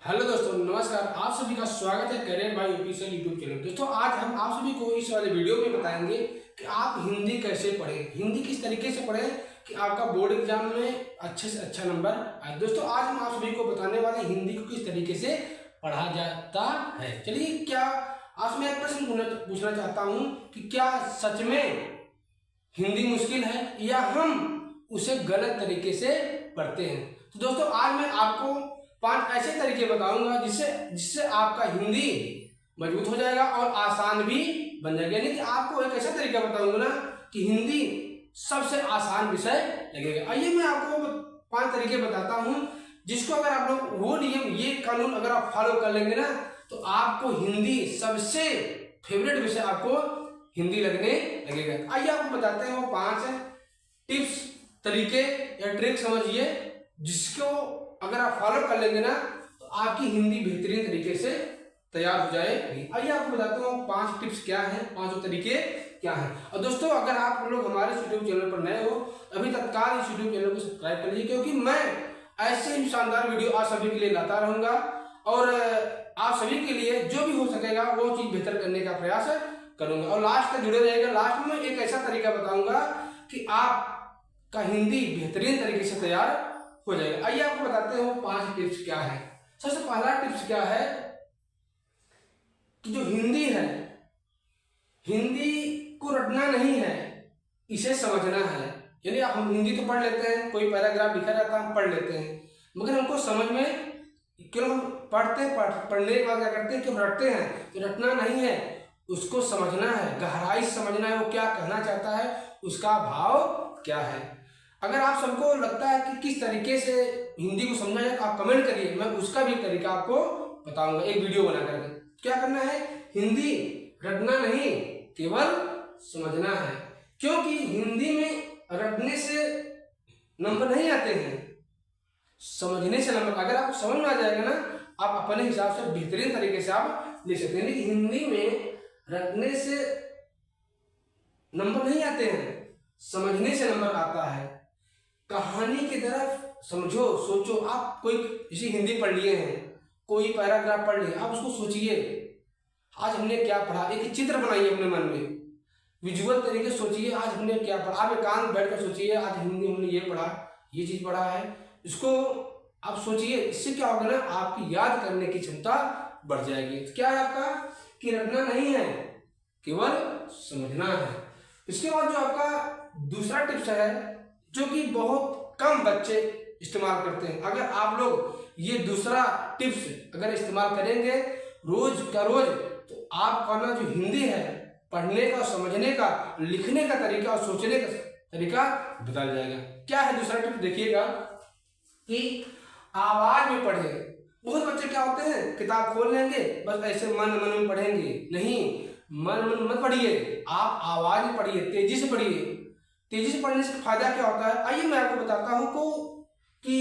Hello दोस्तों, नमस्कार। आप सभी का स्वागत है career bye official YouTube channel. दोस्तों, आज हम आप सभी को इस वाले वीडियो में बताएंगे कि आप हिंदी कैसे पढ़ें, हिंदी किस तरीके से पढ़ें कि आपका बोर्ड एग्जाम में अच्छे से अच्छा नंबर आए। दोस्तों, आज हम आप सभी को बताने वाले हैं हिंदी को किस तरीके से पढ़ा जाता है। चलिए, क्या आज मैं एक प्रश्न पूछना चाहता हूँ कि क्या सच में हिंदी मुश्किल है या हम उसे गलत तरीके से पढ़ते हैं। तो दोस्तों, आज मैं आपको 5 ऐसे तरीके बताऊंगा जिससे आपका हिंदी मजबूत हो जाएगा और आसान भी बन जाएगा। यानी कि आपको एक ऐसा तरीका बताऊंगा ना कि हिंदी सबसे आसान विषय लगेगा। आइए मैं आपको 5 तरीके बताता हूं जिसको अगर आप लोग वो नियम, ये कानून अगर आप फॉलो कर लेंगे ना तो आपको हिंदी सबसे फेवरेट विषय आपको हिंदी लगने लगेगा। आइए आपको बताते हैं वो 5 टिप्स, तरीके या ट्रिक समझिए जिसको अगर आप फॉलो कर लेंगे ना तो आपकी हिंदी बेहतरीन तरीके से तैयार हो जाएगी। आइए आपको बताता हूँ 5 टिप्स क्या हैं, 5 तरीके क्या हैं। और दोस्तों, अगर आप लोग हमारे यूट्यूब चैनल पर नए हो अभी तत्काल इस यूट्यूब चैनल को सब्सक्राइब कर लीजिए, क्योंकि मैं ऐसे ही शानदार वीडियो आप सभी के लिए लाता रहूंगा और आप सभी के लिए जो भी हो सकेगा वो चीज बेहतर करने का प्रयास करूंगा। और लास्ट तक जुड़े रहेगा। लास्ट में एक ऐसा तरीका बताऊंगा कि आपका हिंदी बेहतरीन तरीके से तैयार हो जाएगा। आइए आपको बताते हैं 5 टिप्स क्या है। सबसे पहला टिप्स क्या है कि जो हिंदी है, हिंदी को रटना नहीं है, इसे समझना है। यानी हम हिंदी तो पढ़ लेते हैं, कोई पैराग्राफ लिखा रहता है हम पढ़ लेते हैं, मगर हमको समझ में क्यों हम पढ़ने के बाद क्या करते हैं, क्यों रटते हैं। तो रटना नहीं है, उसको समझना है, गहराई से समझना है वो क्या कहना चाहता है, उसका भाव क्या है। अगर आप सबको लगता है कि किस तरीके से हिंदी को समझा जाए तो आप कमेंट करिए, मैं उसका भी तरीका आपको बताऊंगा एक वीडियो बना करके। क्या करना है, हिंदी रटना नहीं केवल समझना है, क्योंकि हिंदी में रटने से नंबर नहीं आते हैं, समझने से नंबर। अगर आपको समझ में आ जाएगा ना आप अपने हिसाब से बेहतरीन तरीके से आप ले सकते हैं। लेकिन हिंदी में रटने से नंबर नहीं आते हैं, समझने से नंबर आता है। कहानी की तरफ समझो, सोचो। आप कोई किसी हिंदी पढ़ लिए हैं, कोई पैराग्राफ पढ़ लिए, आप उसको सोचिए आज हमने क्या पढ़ा। एक चित्र बनाइए अपने मन में, विजुअल तरीके से सोचिए आज हमने क्या पढ़ा। आप एकांत बैठ कर सोचिए आज हिंदी हमने ये पढ़ा, ये चीज पढ़ा है, इसको आप सोचिए। इससे क्या होगा ना आपकी याद करने की क्षमता बढ़ जाएगी। तो क्या है आपका कि रटना नहीं है, केवल समझना है। इसके बाद जो आपका दूसरा टिप्स है जो कि बहुत कम बच्चे इस्तेमाल करते हैं, अगर आप लोग ये दूसरा टिप्स अगर इस्तेमाल करेंगे रोज का रोज तो आपका ना जो हिंदी है पढ़ने का, समझने का, लिखने का तरीका और सोचने का तरीका बदल जाएगा। क्या है दूसरा टिप्स, देखिएगा कि आवाज में पढ़े। बहुत बच्चे क्या होते हैं किताब खोल लेंगे बस ऐसे मन मन में पढ़ेंगे। नहीं, मन मन मत पढ़िए, आप आवाज में पढ़िए, तेजी से पढ़िए। तेजी से पढ़ने से फायदा क्या होता है आइए मैं आपको बताता हूँ कि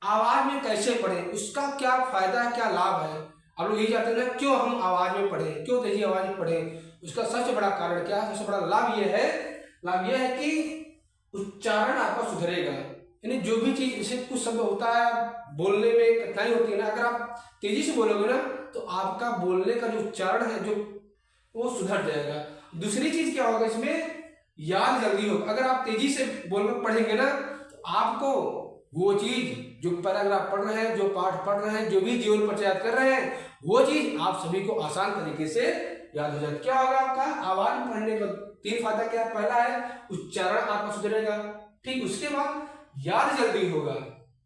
आवाज में कैसे पढ़ें, उसका क्या फायदा है, क्या लाभ है। आप लोग यही चाहते हैं ना क्यों हम आवाज में पढ़ें, क्यों तेजी आवाज में पढ़ें। उसका सबसे बड़ा कारण क्या है, सबसे बड़ा लाभ यह है कि उच्चारण आपका सुधरेगा। यानी जो भी चीज, जैसे कुछ शब्द होता है बोलने में कठिनाई होती है ना, अगर आप तेजी से बोलोगे ना तो आपका बोलने का जो उच्चारण है जो वो सुधर जाएगा। दूसरी चीज क्या होगा, इसमें याद जल्दी होगा। अगर आप तेजी से बोलकर पढ़ेंगे ना तो आपको वो चीज जो पैराग्राफ पढ़ रहे हैं, जो पाठ पढ़ रहे हैं, जो भी जीवन पर याद कर रहे हैं, वो चीज आप सभी को आसान तरीके से याद हो जाए। क्या होगा आपका आवाज में पढ़ने का 3 फायदा क्या, पहला है उच्चारण आपका सुधरेगा, ठीक। उसके बाद याद जल्दी होगा।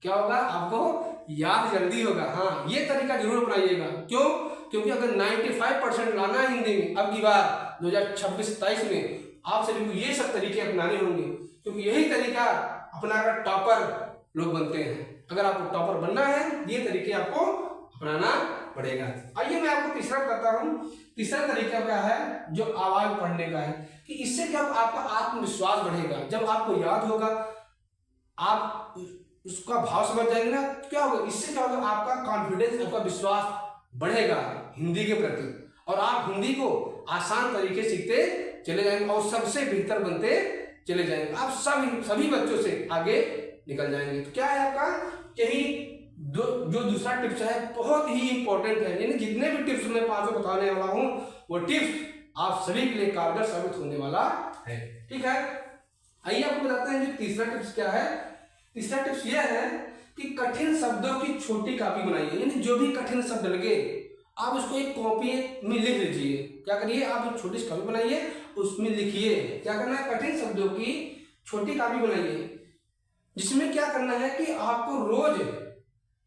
क्या होगा, आपको याद जल्दी होगा। हाँ, ये तरीका जरूर अपनाइएगा। क्यों, क्योंकि अगर 95% लाना है हिंदी में अब की बार 2026-27 में आप सभी को ये सब तरीके अपनाने होंगे, क्योंकि यही तरीका अपनाकर टॉपर लोग बनते हैं। अगर आपको टॉपर बनना है ये तरीके आपको अपनाना पड़ेगा। आइए मैं आपको तीसरा बताता हूँ। तीसरा तरीका क्या है जो आवाज पढ़ने का है कि इससे क्या आपका आत्मविश्वास बढ़ेगा। जब आपको याद होगा, आप उसका भाव समझ जाएंगे ना, क्या होगा, इससे क्या होगा आपका कॉन्फिडेंस, आपका विश्वास बढ़ेगा हिंदी के प्रति, और आप हिंदी को आसान तरीके से सीखते चले जाएंगे और सबसे बेहतर बनते चले जाएंगे। आप सभी बच्चों से आगे निकल जाएंगे। तो क्या है आपका यही जो दूसरा टिप्स है बहुत ही इंपॉर्टेंट है, यानी जितने भी टिप्स मैं 5 बताने वाला हूँ वो टिप्स आप सभी के लिए कारगर साबित होने वाला है। ठीक है, आइए आपको बताते हैं जो तीसरा टिप्स क्या है। तीसरा टिप्स यह है कि कठिन शब्दों की छोटी कॉपी बनाइए, यानी जो भी कठिन शब्द लगे आप उसको एक कॉपी में लिख लीजिए। क्या करिए, आप एक छोटी सी कॉपी बनाइए, उसमें लिखिए। क्या करना है, कठिन शब्दों की छोटी कॉपी बनाइए, जिसमें क्या करना है कि आपको रोज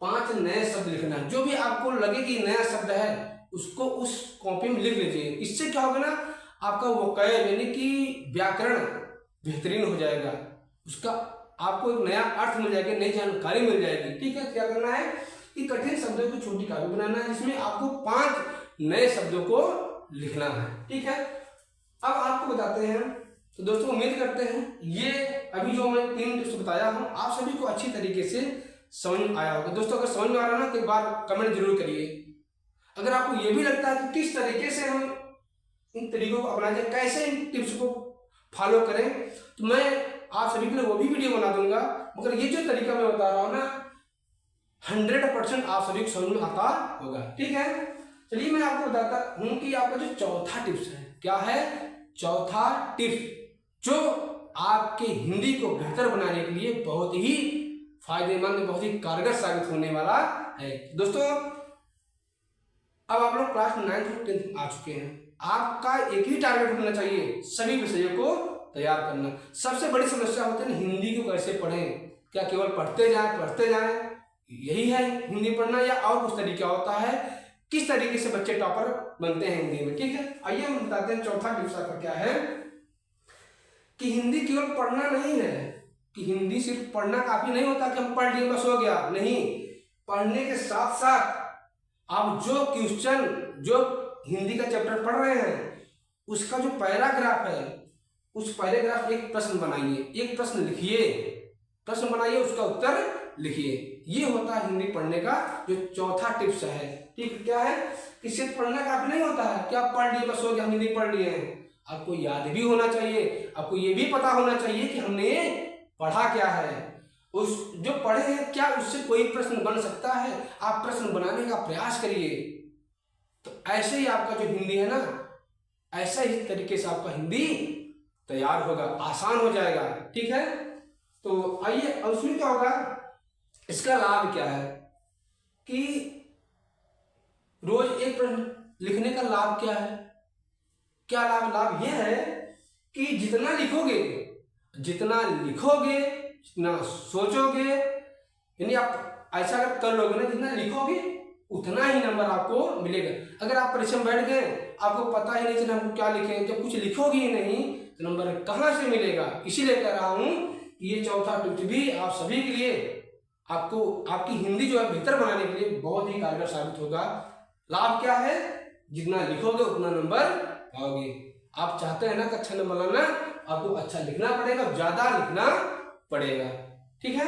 5 नए शब्द लिखना है। जो भी आपको लगे कि नया शब्द है उसको उस कॉपी में लिख लीजिए। इससे क्या होगा ना, आपका वोकैब यानी कि व्याकरण बेहतरीन हो जाएगा, उसका आपको एक नया अर्थ मिल जाएगा, नई जानकारी मिल जाएगी। ठीक है, क्या करना है कि कठिन शब्दों की छोटी कॉपी बनाना है, जिसमें आपको 5 नए शब्दों को लिखना है। ठीक है, अब आपको बताते हैं। तो दोस्तों उम्मीद करते हैं ये अभी जो मैं 3 टिप्स बताया हूं आप सभी को अच्छी तरीके से समझ में आया होगा। दोस्तों अगर समझ में आ रहा ना तो एक बार कमेंट जरूर करिए। अगर आपको ये भी लगता है कि किस तरीके से हम इन तरीकों को अपना जाए, कैसे इन टिप्स को फॉलो करें, तो मैं आप सभी के लिए वो भी वीडियो बना दूंगा। मगर ये जो तरीका मैं बता रहा हूँ ना 100% आप सभी को समझ में आता होगा। ठीक है, चलिए मैं आपको बताता हूँ कि आपका जो चौथा टिप्स है क्या है। चौथा टिप्स जो आपके हिंदी को बेहतर बनाने के लिए बहुत ही फायदेमंद, बहुत ही कारगर साबित होने वाला है। दोस्तों अब आप लोग क्लास 9 और 10 आ चुके हैं, आपका एक ही टारगेट होना चाहिए, सभी विषयों को तैयार करना। सबसे बड़ी समस्या होती है हिंदी को कैसे पढ़ें, क्या केवल पढ़ते जाएं, यही है हिंदी पढ़ना, या और कुछ तरीका होता है, किस तरीके से बच्चे टॉपर बनते हैं हिंदी में। ठीक है, आइए हम बताते हैं चौथा टिप्स आपका क्या है कि हिंदी केवल पढ़ना नहीं है, कि हिंदी सिर्फ पढ़ना काफी नहीं होता कि हम पढ़ लिए बस हो गया, नहीं। पढ़ने के साथ साथ आप जो क्वेश्चन जो हिंदी का चैप्टर पढ़ रहे हैं उसका जो पैराग्राफ है उस पैराग्राफ एक प्रश्न बनाइए, एक प्रश्न लिखिए, प्रश्न बनाइए उसका उत्तर लिखिए। ये होता है हिंदी पढ़ने का जो चौथा टिप्स है। ठीक, क्या है कि सिर्फ पढ़ना काफी नहीं होता है कि आप पढ़ लिए बस हो गया, हिंदी पढ़ लिए हैं। आपको याद भी होना चाहिए, आपको ये भी पता होना चाहिए कि हमने पढ़ा क्या है, उस जो पढ़े हैं क्या उससे कोई प्रश्न बन सकता है, आप प्रश्न बनाने का प्रयास करिए। तो ऐसे ही आपका जो हिंदी है ना, ऐसा ही तरीके से आपका हिंदी तैयार होगा, आसान हो जाएगा। ठीक है, तो आइए अब उसमें क्या होगा, इसका लाभ क्या है कि रोज एक प्रश्न लिखने का लाभ क्या है, क्या लाभ यह है कि जितना लिखोगे जितना सोचोगे, यानी आप ऐसा अगर कर लोगे ना, जितना लिखोगे उतना ही नंबर आपको मिलेगा। अगर आप परीक्षा में बैठ गए आपको पता ही नहीं चला हमको क्या लिखें, जब कुछ लिखोगे ही नहीं तो नंबर कहाँ से मिलेगा। इसीलिए कह रहा हूँ ये चौथा टिप्स भी आप सभी के लिए, आपको आपकी हिंदी जो है बेहतर बनाने के लिए बहुत ही कारगर साबित होगा। लाभ क्या है, जितना लिखोगे उतना नंबर पाओगे। आप चाहते हैं ना कि अच्छा नंबर लाना, आपको अच्छा लिखना पड़ेगा, ज्यादा लिखना पड़ेगा। ठीक है,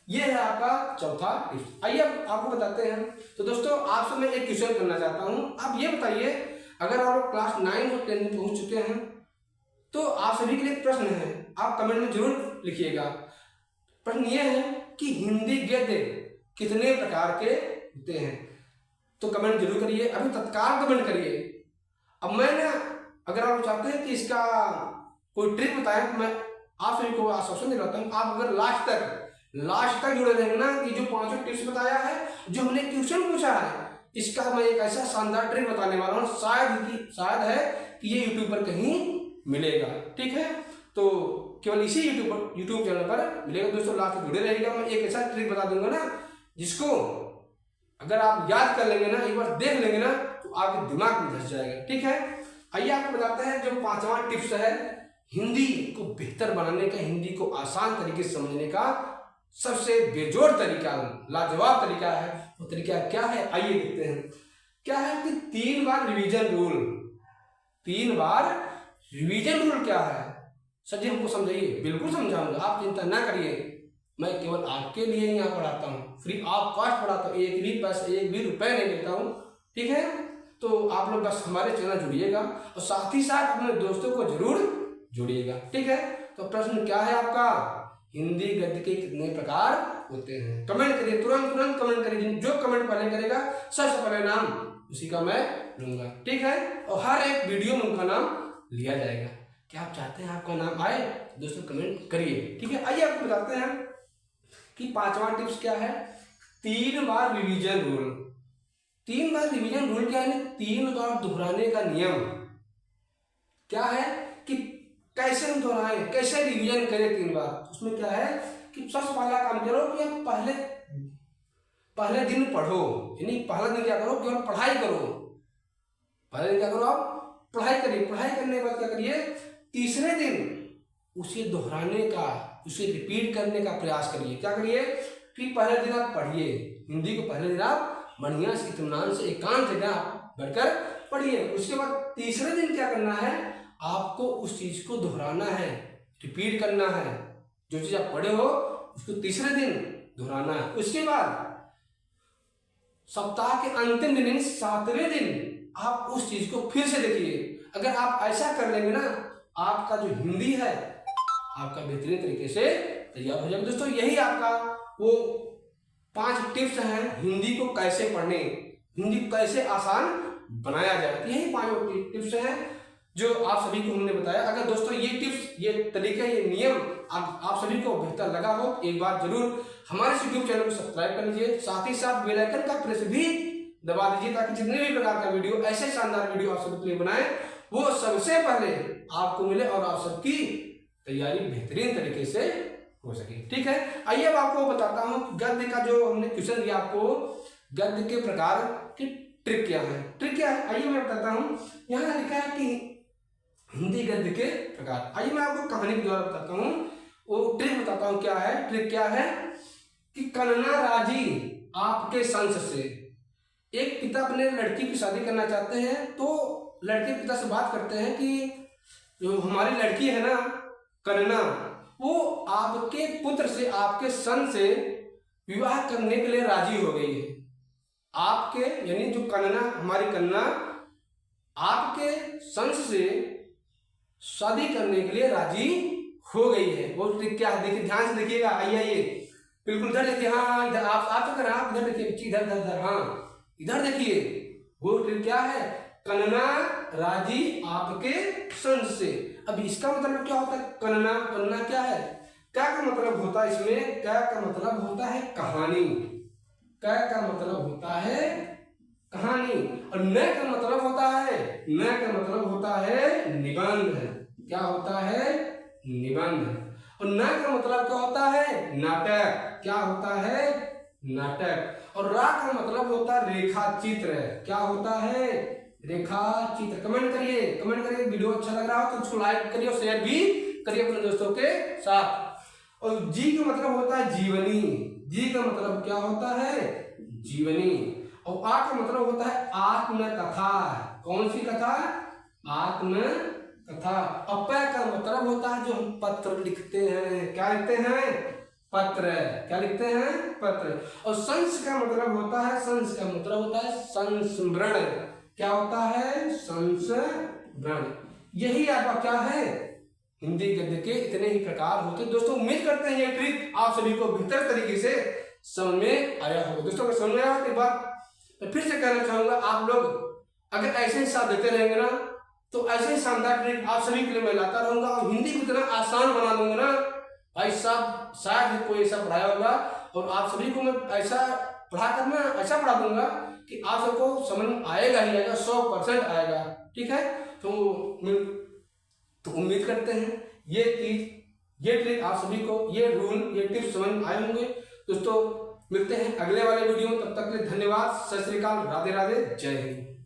ये है आपका चौथा टिप्स। आइए अब आपको बताते हैं। तो दोस्तों आपसे मैं एक क्वेश्चन करना चाहता हूँ, आप ये बताइए अगर आप क्लास 9 और 10 में पहुंच चुके हैं तो आप सभी के लिए एक प्रश्न है, आप कमेंट में जरूर लिखिएगा। प्रश्न ये है कि हिंदी गद्य कितने प्रकार के होते हैं, तो कमेंट जरूर करिए, अभी तत्काल कमेंट करिए। अब मैं ना अगर आप चाहते हैं कि इसका कोई ट्रिक बताएं तो मैं आप सभी को आश्वासन दिलाता हूँ, आप अगर लास्ट तक जुड़े रहेंगे ना कि जो 5 टिप्स बताया है, जो हमने क्वेश्चन पूछा है, इसका मैं एक ऐसा शानदार ट्रिक बताने वाला हूँ, शायद है कि ये यूट्यूब पर कहीं मिलेगा। ठीक है, तो केवल इसी यूट्यूब चैनल पर मिलेगा। दोस्तों लास्ट जुड़े रहेगा, मैं एक ऐसा ट्रिक बता दूंगा ना जिसको अगर आप याद कर लेंगे ना, एक बार देख लेंगे ना तो आपके दिमाग में धस जाएगा। ठीक है, आइए आपको बताते हैं जो 5वां टिप्स है हिंदी को बेहतर बनाने का, हिंदी को आसान तरीके से समझने का सबसे बेजोड़ तरीका, लाजवाब तरीका है। वो तरीका क्या है आइए देखते हैं। क्या है कि 3 बार रिवीजन रूल। 3 बार रिवीजन रूल क्या है सर जी, हमको समझाइए। बिल्कुल समझाऊंगा, आप चिंता ना करिए, मैं केवल आपके लिए यहाँ पढ़ाता हूँ, फ्री ऑफ कॉस्ट पढ़ाता हूँ, एक भी रुपए नहीं लेता हूँ। ठीक है, तो आप लोग बस हमारे चैनल जुड़िएगा और साथ ही साथ अपने दोस्तों को जरूर जोड़िएगा। ठीक है, तो प्रश्न क्या है आपका, हिंदी गद्य के कितने प्रकार होते हैं। कमेंट करिए, तुरंत तुरंत कमेंट करिए, जो कमेंट पहले करेगा सबसे पहले नाम उसी का मैं लूंगा, ठीक है। और हर एक वीडियो में उनका नाम लिया जाएगा। क्या आप चाहते हैं आपका नाम आए? दोस्तों कमेंट करिए, ठीक है। आइए आपको बताते हैं कि 5वां टिप्स क्या है। 3 बार रिवीजन रूल। 3 बार रिवीजन रूल क्या है? 3 बार दोहराने का नियम क्या है कि कैसे हम दोहराएं, कैसे रिवीजन करें 3 बार। उसमें क्या है कि सबसे पहला काम करो कि आप पहले दिन पढ़ो, यानी पहला दिन क्या करो कि आप पढ़ाई करो। पहले दिन क्या करो, आप पढ़ाई करिए। पढ़ाई करने के बाद क्या करिए, तीसरे दिन उसे दोहराने का, उसे रिपीट करने का प्रयास करिए। क्या करिए कि पहले दिन आप पढ़िए हिंदी को, पहले दिन आप बढ़िया से इत्मीनान से एकांत जगह बैठकर पढ़िए। उसके बाद तीसरे दिन क्या करना है, आपको उस चीज को दोहराना है, रिपीट करना है। जो चीज आप पढ़े हो उसको तीसरे दिन दोहराना है। उसके बाद सप्ताह के अंतिम दिन यानी 7वें दिन आप उस चीज को फिर से देखिए। अगर आप ऐसा कर लेंगे ना, आपका जो हिंदी है आपका बेहतरीन तरीके से तैयार हो जाएगा। दोस्तों यही आपका वो 5 टिप्स हैं हिंदी को कैसे पढ़ने, हिंदी को कैसे आसान बनाया जाए। यही 5 टिप्स हैं जो आप सभी को हमने बताया। अगर दोस्तों ये टिप्स, ये तरीके, ये नियम आप सभी को बेहतर लगा हो, एक बार जरूर हमारे यूट्यूब चैनल को सब्सक्राइब कर लीजिए। साथ ही साथ बेल आइकन का प्रेस भी दबा दीजिए ताकि जितने भी प्रकार का वीडियो, ऐसे शानदार वीडियो आप सबके लिए बनाए, वो सबसे पहले आपको मिले और आप सबकी तैयारी बेहतरीन तरीके से हो सके, ठीक है। आइए अब आपको बताता हूँ गद्य का जो हमने क्वेश्चन दिया आपको, गद्य के प्रकार की ट्रिक क्या है। ट्रिक क्या है आइए मैं बताता हूँ। यहाँ लिखा है कि हिंदी गद्य के प्रकार। आइए मैं आपको कहानी के द्वारा बताता हूँ, वो ट्रिक बताता हूँ क्या है। ट्रिक क्या है कि कन्ना राजी आपके संस से। एक पिता अपने लड़की की शादी करना चाहते हैं, तो लड़के पिता से बात करते हैं कि जो हमारी लड़की है ना कन्ना, वो आपके पुत्र से, आपके सन से विवाह करने के लिए राजी हो गई है। आपके यानी जो कन्ना, हमारी कन्ना आपके संस से शादी करने के लिए राजी हो गई है। वो क्या है देखिए, ध्यान से देखिएगा। आइए बिल्कुल इधर देखिए, हाँ इधर आप तो करें, आप इधर देखिए, इधर इधर इधर, हाँ इधर देखिए। वो क्या है, कन्ना राजी आपके संस से। अब इसका मतलब क्या होता है, कन्ना, कन्ना क्या है, क्या का मतलब होता है इसमें, क्या का मतलब होता है कहानी, क्या का मतलब होता है कहानी, और न का मतलब होता है, न का मतलब होता है निबंध। क्या होता है, निबंध। और न का मतलब क्या होता है, नाटक। क्या होता है, नाटक। और रा का मतलब होता है रेखा चित्र। क्या होता है, रेखा चित्र। कमेंट करिए, कमेंट करिए। वीडियो अच्छा लग रहा हो तो उसको लाइक करिए और शेयर भी करिए अपने दोस्तों के साथ। और जी का मतलब होता है जीवनी। जी का मतलब क्या होता है, जीवनी। और आ का मतलब होता है आत्मकथा। कौन सी कथा, आत्मकथा। और प का मतलब होता है जो हम पत्र लिखते हैं। क्या लिखते हैं, पत्र। क्या लिखते हैं, पत्र। और संस का मतलब होता है, संस का मतलब होता है संस्मरण। क्या होता है, संस्मरण। यही आपका क्या है, हिंदी गद्य के इतने ही प्रकार होते हैं। दोस्तों उम्मीद करते हैं ये ट्रिक आप सभी को बेहतर तरीके से समझ में आया होगा। दोस्तों अगर समझ में आया तो एक बार मैं फिर से कहना चाहूंगा, आप लोग अगर ऐसे ही साथ देते रहेंगे ना, तो ऐसे ही शानदार ट्रिक आप सभी के लिए मैं लाता रहूंगा और हिंदी को इतना आसान बना दूंगा ना भाई साहब, शायद कोई ऐसा पढ़ाया होगा। और आप सभी को मैं ऐसा पढ़ा कर मैं ऐसा पढ़ा दूंगा कि आप सबको समझ में आएगा ही आएगा, 100% आएगा, ठीक है। तो उम्मीद करते हैं ये चीज, ये ट्रिक आप सभी को, ये रूल, ये टिप्स समझ में आए होंगे। दोस्तों मिलते हैं अगले वाले वीडियो में, तब तक के लिए धन्यवाद, सत श्री अकाल, राधे राधे, जय हिंद।